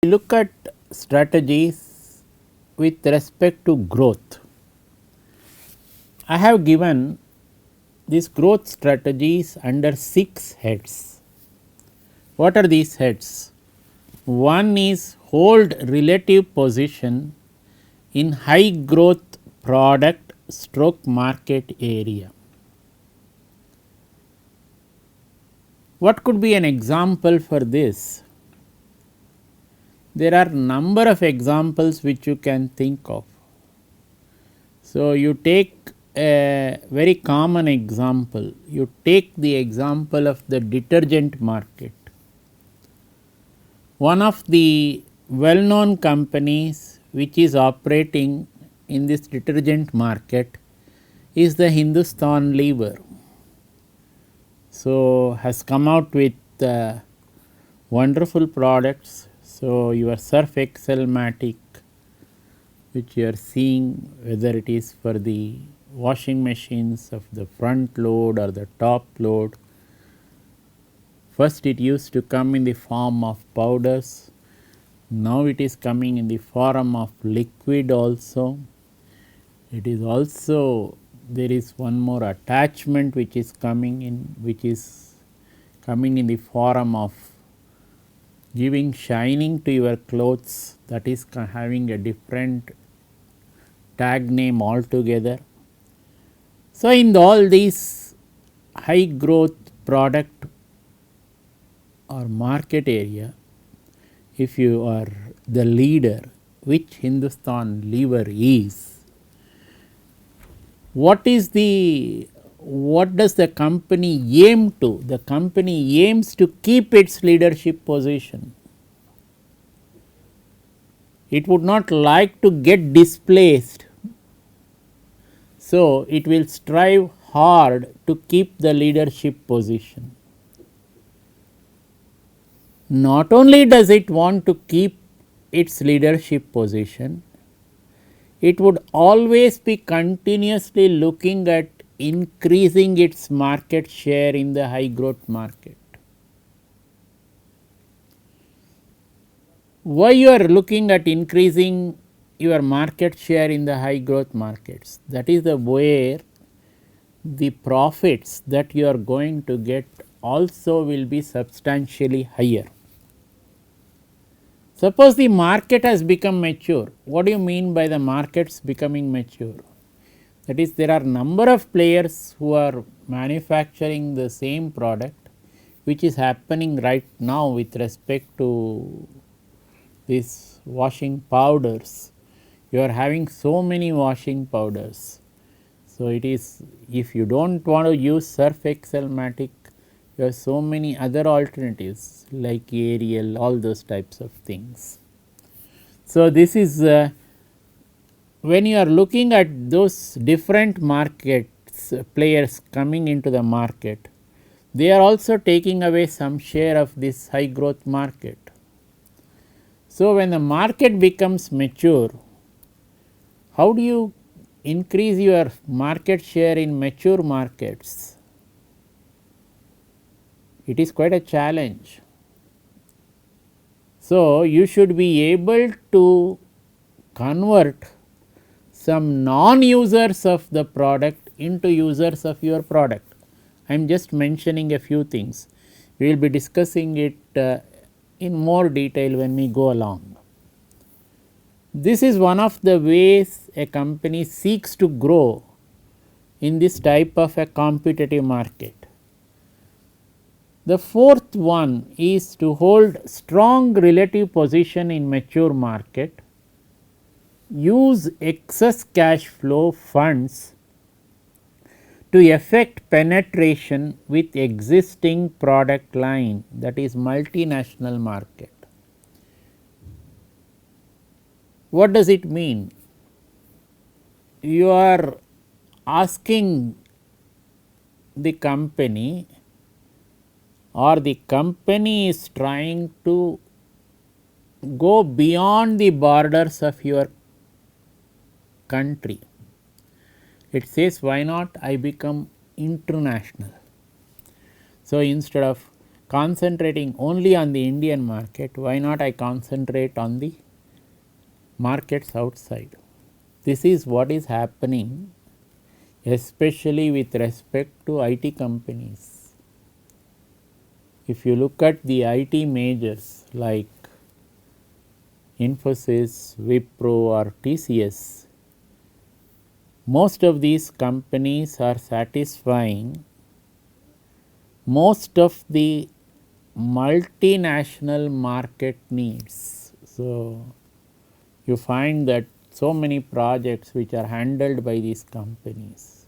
Look at strategies with respect to growth. I have given these growth strategies under 6 heads. What are these heads? One is hold relative position in high growth product stroke market area. What could be an example for this? There are number of examples which you can think of. So, you take a very common example, you take the example of the detergent market. One of the well known companies which is operating in this detergent market is the Hindustan Lever. So, has come out with wonderful products. So, your Surf Excel Matic which you are seeing, whether it is for the washing machines of the front load or the top load. First it used to come in the form of powders, now it is coming in the form of liquid also. It is also, there is one more attachment which is coming in, which is coming in the form of giving shining to your clothes, that is having a different tag name altogether. So, in all these high growth product or market area, if you are the leader, which Hindustan Lever is, what does the company aim to? The company aims to keep its leadership position. It would not like to get displaced. So, it will strive hard to keep the leadership position. Not only does it want to keep its leadership position, it would always be continuously looking at increasing its market share in the high growth market. Why you are looking at increasing your market share in the high growth markets? That is the where the profits that you are going to get also will be substantially higher. Suppose the market has become mature. What do you mean by the markets becoming mature? That is, there are number of players who are manufacturing the same product, which is happening right now with respect to these washing powders. You are having so many washing powders. So, it is, if you do not want to use Surf Excel Matic, you have so many other alternatives like Ariel, all those types of things. So, this is when you are looking at those different markets, players coming into the market, they are also taking away some share of this high growth market. So, when the market becomes mature, how do you increase your market share in mature markets? It is quite a challenge. So, you should be able to convert some non-users of the product into users of your product. I am just mentioning a few things. We will be discussing it in more detail when we go along. This is one of the ways a company seeks to grow in this type of a competitive market. The fourth one is to hold strong relative position in mature market, use excess cash flow funds to effect penetration with existing product line, that is multinational market. What does it mean? You are asking the company, or the company is trying to go beyond the borders of your country. It says, why not I become international. So, instead of concentrating only on the Indian market, why not I concentrate on the markets outside? This is what is happening especially with respect to IT companies. If you look at the IT majors like Infosys, Wipro or TCS, most of these companies are satisfying most of the multinational market needs. So, you find that so many projects which are handled by these companies,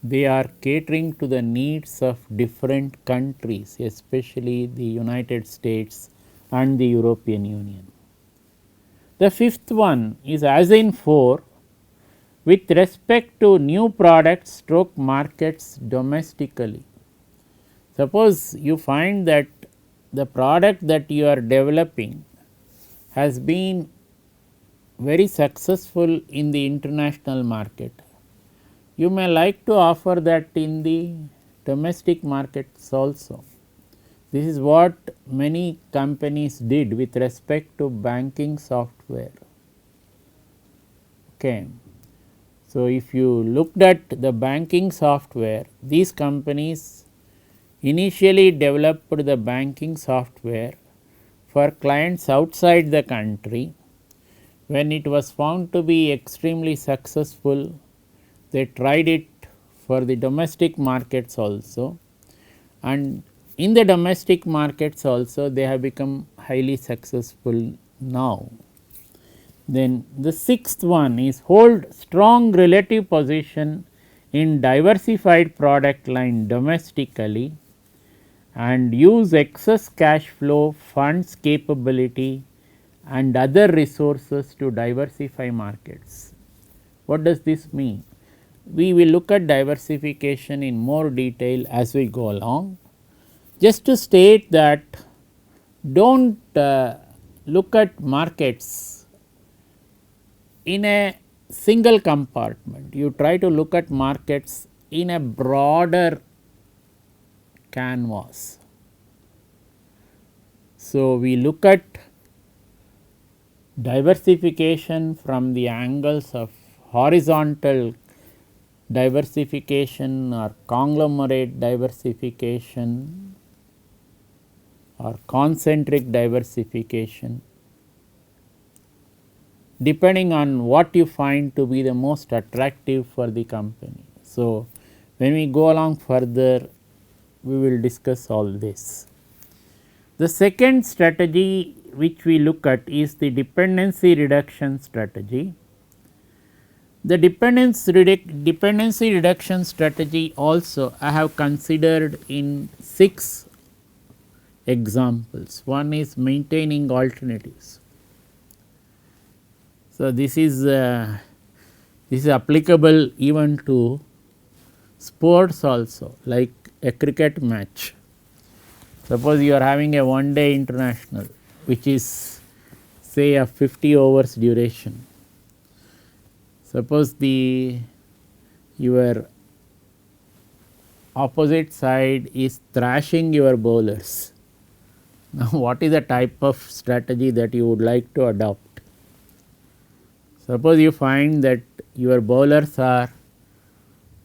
they are catering to the needs of different countries, especially the United States and the European Union. The fifth one is as in 4, with respect to new products stroke markets domestically. Suppose you find that the product that you are developing has been very successful in the international market, you may like to offer that in the domestic markets also. This is what many companies did with respect to banking software. Okay. So, if you looked at the banking software, these companies initially developed the banking software for clients outside the country. When it was found to be extremely successful, they tried it for the domestic markets also, and in the domestic markets also they have become highly successful now. Then the sixth one is hold strong relative position in diversified product line domestically and use excess cash flow, funds capability and other resources to diversify markets. What does this mean? We will look at diversification in more detail as we go along. Just to state that do not look at markets in a single compartment, you try to look at markets in a broader canvas. So, we look at diversification from the angles of horizontal diversification or conglomerate diversification or concentric diversification, depending on what you find to be the most attractive for the company. So, when we go along further, we will discuss all this. The second strategy which we look at is the dependency reduction strategy. The dependency reduction strategy also I have considered in 6 examples. One is maintaining alternatives. So, this is applicable even to sports also, like a cricket match. Suppose you are having a one day international which is say a 50 overs duration. Suppose your opposite side is thrashing your bowlers. Now, what is the type of strategy that you would like to adopt? Suppose you find that your bowlers are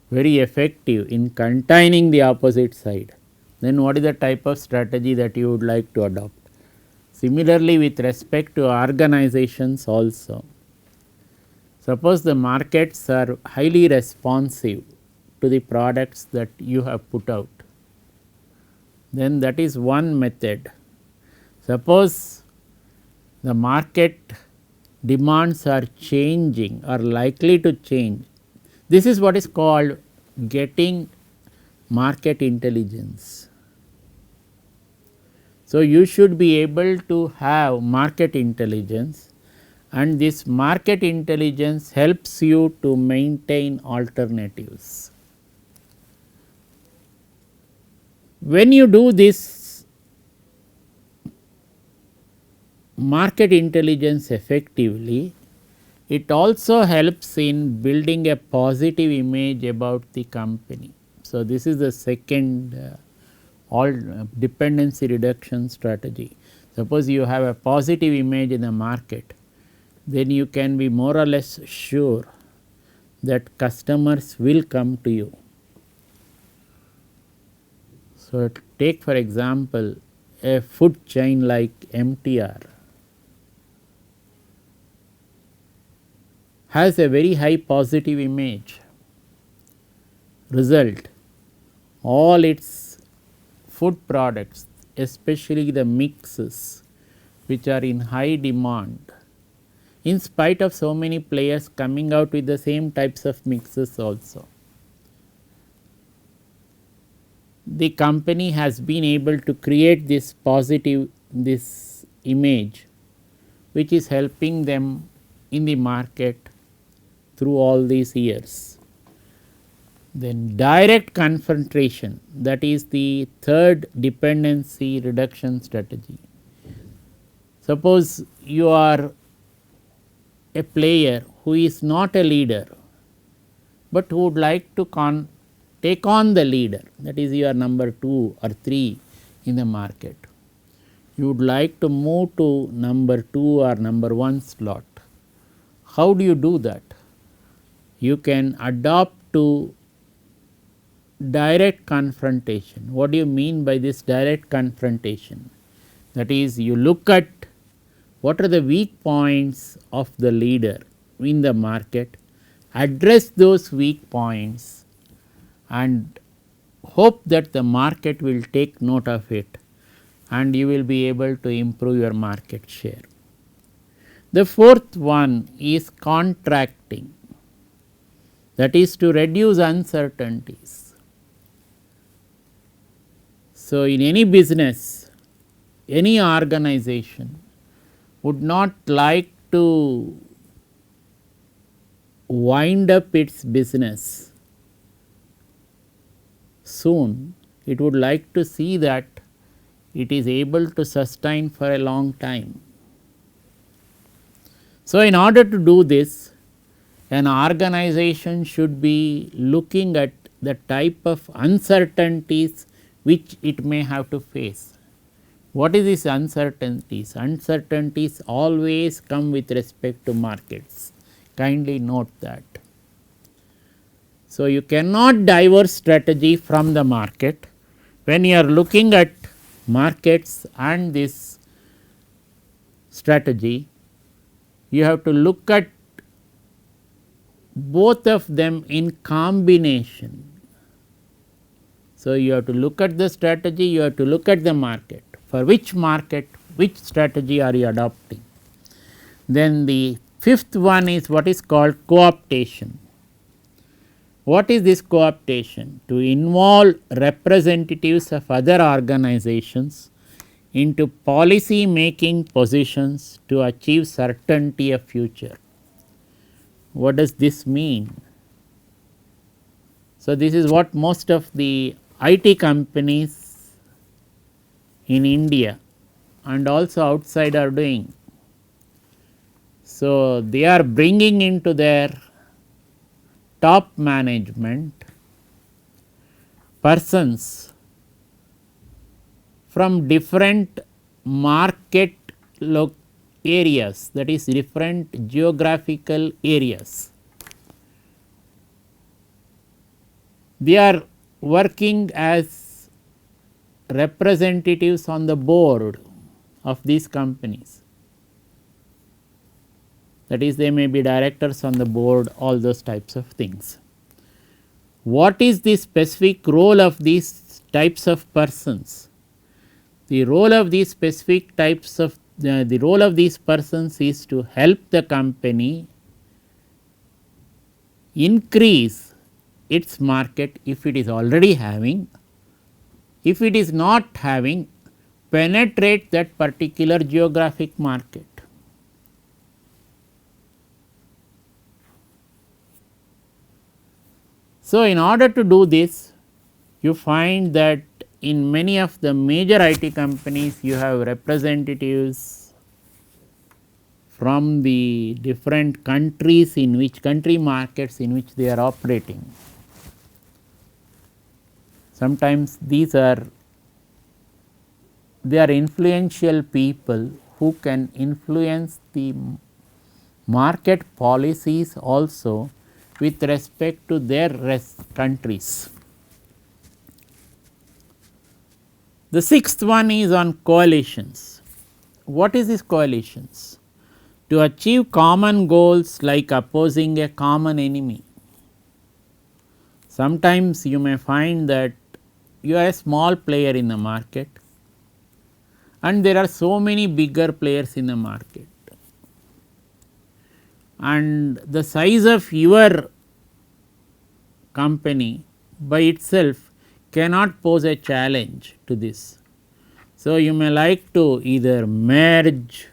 very effective in containing the opposite side, then what is the type of strategy that you would like to adopt? Similarly, with respect to organizations also, suppose the markets are highly responsive to the products that you have put out, then that is one method. Suppose the market demands are changing or likely to change, this is what is called getting market intelligence. So, you should be able to have market intelligence, and this market intelligence helps you to maintain alternatives. When you do this market intelligence effectively, it also helps in building a positive image about the company. So, this is the second all dependency reduction strategy. Suppose you have a positive image in the market, then you can be more or less sure that customers will come to you. So, take for example a food chain like MTR has a very high positive image. Result, all its food products, especially the mixes which are in high demand, in spite of so many players coming out with the same types of mixes also, the company has been able to create this positive image which is helping them in the market through all these years. Then direct confrontation, that is the third dependency reduction strategy. Suppose you are a player who is not a leader, but who would like to take on the leader, that is you are number 2 or 3 in the market. You would like to move to number 2 or number 1 slot. How do you do that? You can adopt to direct confrontation. What do you mean by this direct confrontation? That is, you look at what are the weak points of the leader in the market, address those weak points and hope that the market will take note of it and you will be able to improve your market share. The fourth one is contracting, that is to reduce uncertainties. So, in any business, any organization would not like to wind up its business soon. It would like to see that it is able to sustain for a long time. So, in order to do this, an organization should be looking at the type of uncertainties which it may have to face. What is this uncertainties? Uncertainties always come with respect to markets. Kindly note that. So, you cannot diverge strategy from the market. When you are looking at markets and this strategy, you have to look at both of them in combination. So, you have to look at the strategy, you have to look at the market. For which market, which strategy are you adopting? Then the fifth one is what is called cooptation. What is this cooptation? To involve representatives of other organizations into policy making positions to achieve certainty of future. What does this mean? So, this is what most of the IT companies in India and also outside are doing. So, they are bringing into their top management persons from different market areas, that is different geographical areas. They are working as representatives on the board of these companies, that is they may be directors on the board, all those types of things. What is the specific role of these types of persons? The role of these specific types of the role of these persons is to help the company increase its market if it is already having. If it is not having, penetrate that particular geographic market. So, in order to do this, you find that in many of the major IT companies you have representatives from the different countries in which country markets in which they are operating. Sometimes these are they are influential people who can influence the market policies also with respect to their countries. The sixth one is on coalitions. What is this coalitions? To achieve common goals like opposing a common enemy. Sometimes you may find that you are a small player in the market and there are so many bigger players in the market, and the size of your company by itself cannot pose a challenge to this. So, you may like to either merge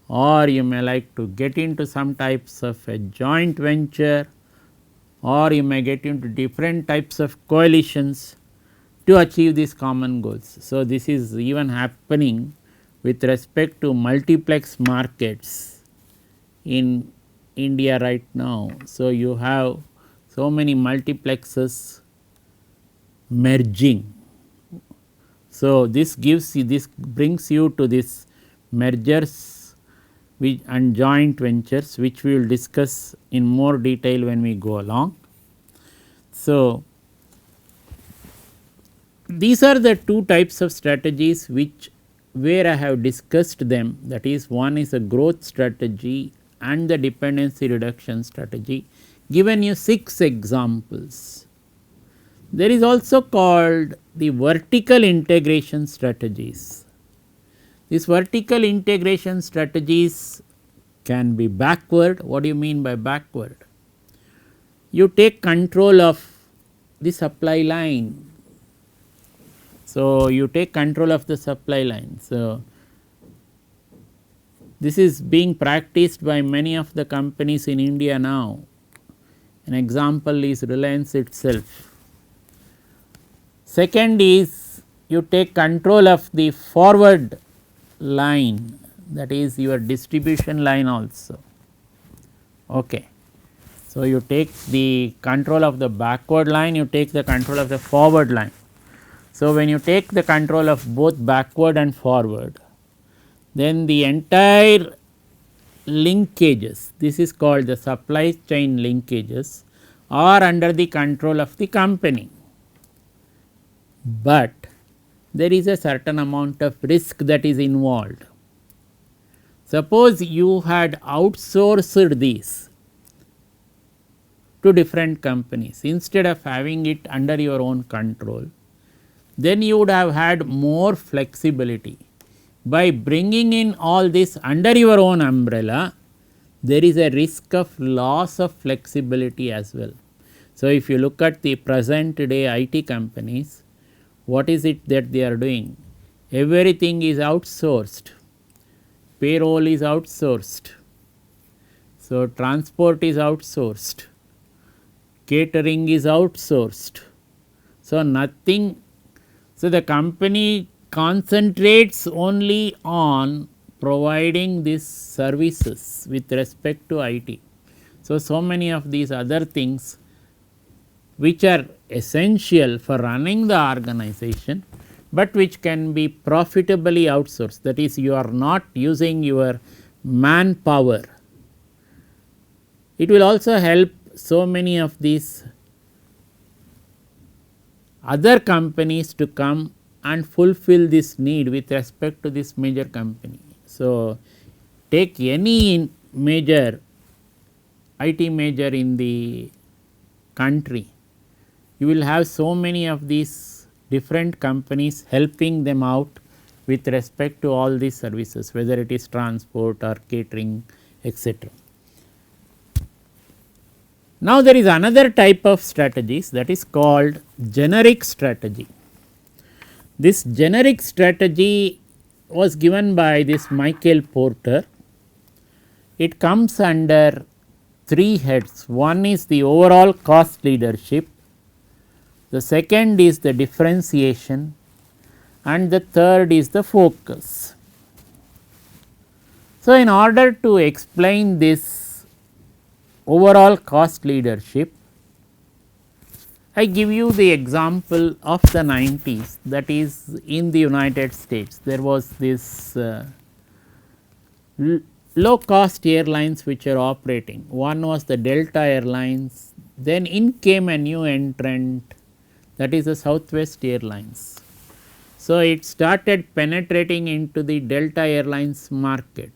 or you may like to get into some types of a joint venture, or you may get into different types of coalitions to achieve these common goals. So, this is even happening with respect to multiplex markets in India right now. So, you have so many multiplexes merging. So, this gives you, this brings you to this mergers and joint ventures, which we will discuss in more detail when we go along. So, these are the two types of strategies which where I have discussed them, that is, one is a growth strategy and the dependency reduction strategy, given you 6 examples. There is also called the vertical integration strategies. These vertical integration strategies can be backward. What do you mean by backward? You take control of the supply line. So, you take control of the supply line. So, this is being practiced by many of the companies in India now. An example is Reliance itself. Second is you take control of the forward line, that is your distribution line also. Okay. So, you take the control of the backward line, you take the control of the forward line. So, when you take the control of both backward and forward, then the entire linkages, this is called the supply chain linkages, are under the control of the company. But there is a certain amount of risk that is involved. Suppose you had outsourced these to different companies instead of having it under your own control, then you would have had more flexibility. By bringing in all this under your own umbrella, there is a risk of loss of flexibility as well. So, if you look at the present day IT companies, what is it that they are doing? Everything is outsourced, payroll is outsourced, so transport is outsourced, catering is outsourced. So, nothing. So, the company concentrates only on providing these services with respect to IT. So many of these other things which are essential for running the organization, but which can be profitably outsourced, that is, you are not using your manpower. It will also help so many of these other companies to come and fulfill this need with respect to this major company. So, take any major IT major in the country, you will have so many of these different companies helping them out with respect to all these services, whether it is transport or catering, etc. Now, there is another type of strategies, that is called generic strategy. This generic strategy was given by this Michael Porter. It comes under 3 heads. One is the overall cost leadership, the second is the differentiation, and the third is the focus. So, in order to explain this overall cost leadership, I give you the example of the 90s, that is in the United States. There was this low cost airlines which are operating. One was the Delta Airlines, then in came a new entrant, that is the Southwest Airlines. So, it started penetrating into the Delta Airlines market.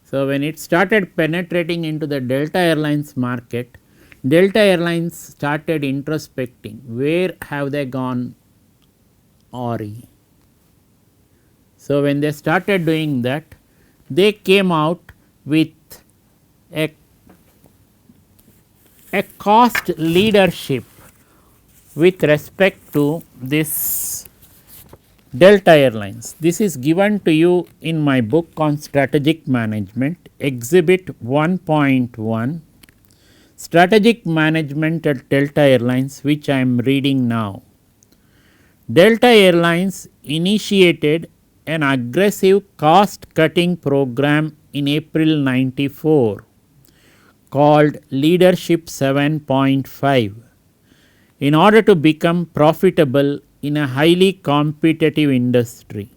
So, when it started penetrating into the Delta Airlines market, Delta Airlines started introspecting, where have they gone awry. So, when they started doing that, they came out with a cost leadership with respect to this Delta Airlines. This is given to you in my book on strategic management, exhibit 1.1, strategic management at Delta Airlines, which I am reading now. Delta Airlines initiated an aggressive cost cutting program in April 94 called Leadership 7.5 in order to become profitable in a highly competitive industry.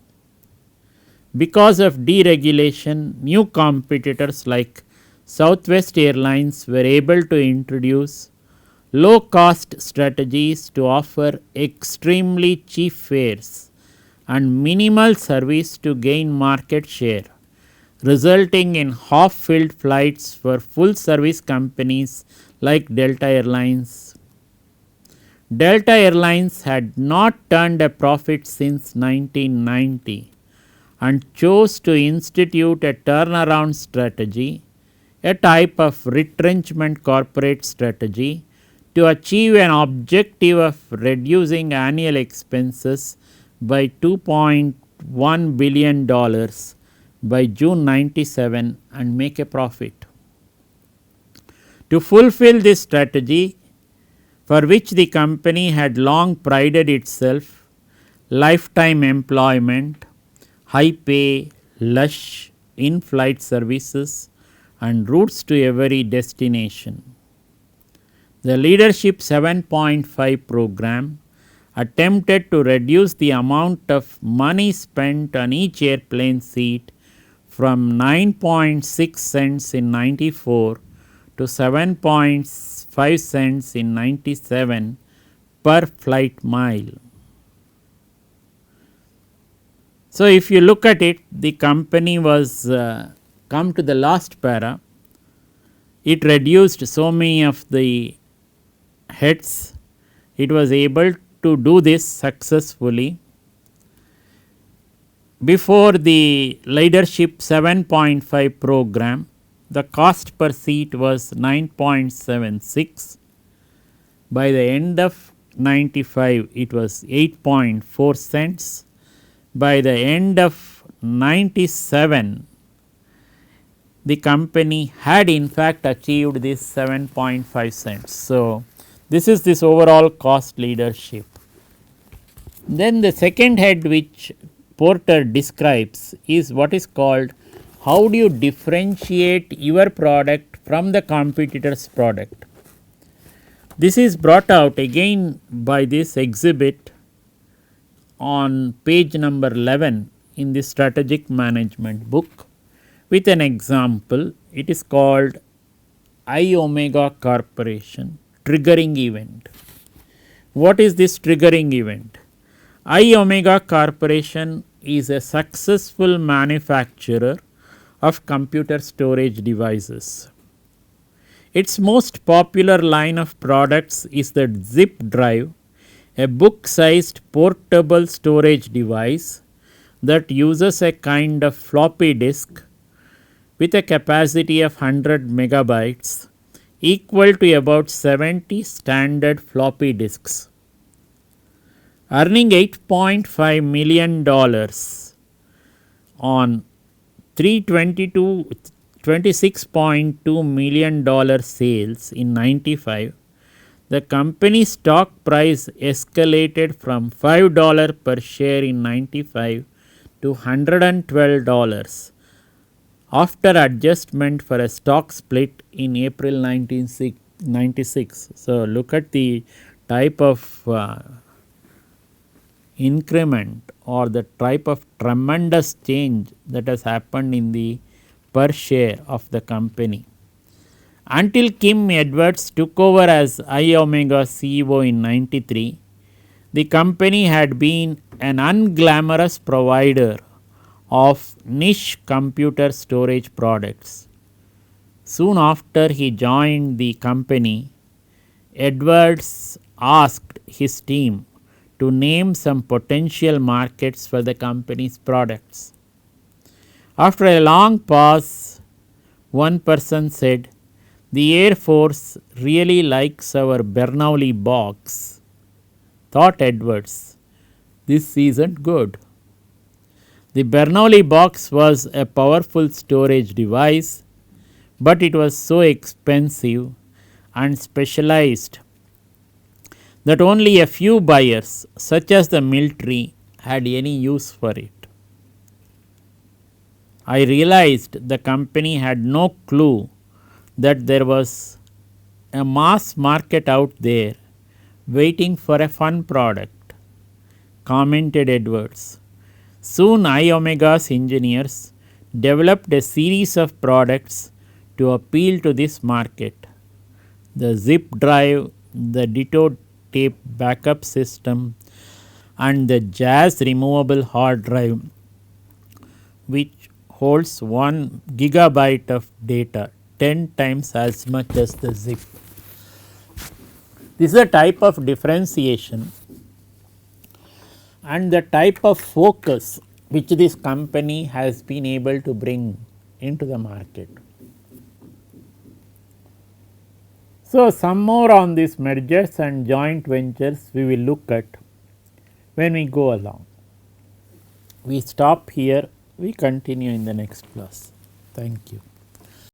Because of deregulation, new competitors like Southwest Airlines were able to introduce low cost strategies to offer extremely cheap fares and minimal service to gain market share, resulting in half filled flights for full service companies like Delta Airlines. Delta Airlines had not turned a profit since 1990 and chose to institute a turnaround strategy, a type of retrenchment corporate strategy, to achieve an objective of reducing annual expenses by $2.1 billion by June 97 and make a profit. To fulfill this strategy, for which the company had long prided itself, lifetime employment, high pay, lush in-flight services and routes to every destination. The Leadership 7.5 program attempted to reduce the amount of money spent on each airplane seat from 9.6 cents in 94 to 7.5 cents in 97 per flight mile. So, if you look at it, the company was come to the last para, it reduced so many of the heads, it was able to do this successfully. Before the Leadership 7.5 program, the cost per seat was 9.76. By the end of 95, it was 8.4 cents. By the end of 97, the company had in fact achieved this 7.5 cents. So, this is this overall cost leadership. Then the second head which Porter describes is what is called, how do you differentiate your product from the competitor's product. This is brought out again by this exhibit on page number 11 in the strategic management book with an example. It is called I Omega Corporation triggering event. What is this triggering event? I Omega Corporation is a successful manufacturer of computer storage devices. Its most popular line of products is the zip drive, a book sized portable storage device that uses a kind of floppy disk with a capacity of 100 megabytes, equal to about 70 standard floppy disks. Earning $8.5 million on $26.2 million sales in 95, the company's stock price escalated from $5 per share in 95 to $112 after adjustment for a stock split in April 1996. 96. So, look at the type of increment or the type of tremendous change that has happened in the per share of the company. Until Kim Edwards took over as iOmega CEO in 93, the company had been an unglamorous provider of niche computer storage products. Soon after he joined the company, Edwards asked his team to name some potential markets for the company's products. After a long pause, one person said, "The Air Force really likes our Bernoulli box." Thought Edwards, "This isn't good." The Bernoulli box was a powerful storage device, but it was so expensive and specialized that only a few buyers, such as the military, had any use for it. I realized the company had no clue that there was a mass market out there waiting for a fun product, commented Edwards. Soon iOmega's engineers developed a series of products to appeal to this market. The zip drive, the Ditto tape backup system, and the Jazz removable hard drive, which holds 1 gigabyte of data, 10 times as much as the zip. This is a type of differentiation and the type of focus which this company has been able to bring into the market. So, some more on these mergers and joint ventures we will look at when we go along. We stop here, we continue in the next class. Thank you.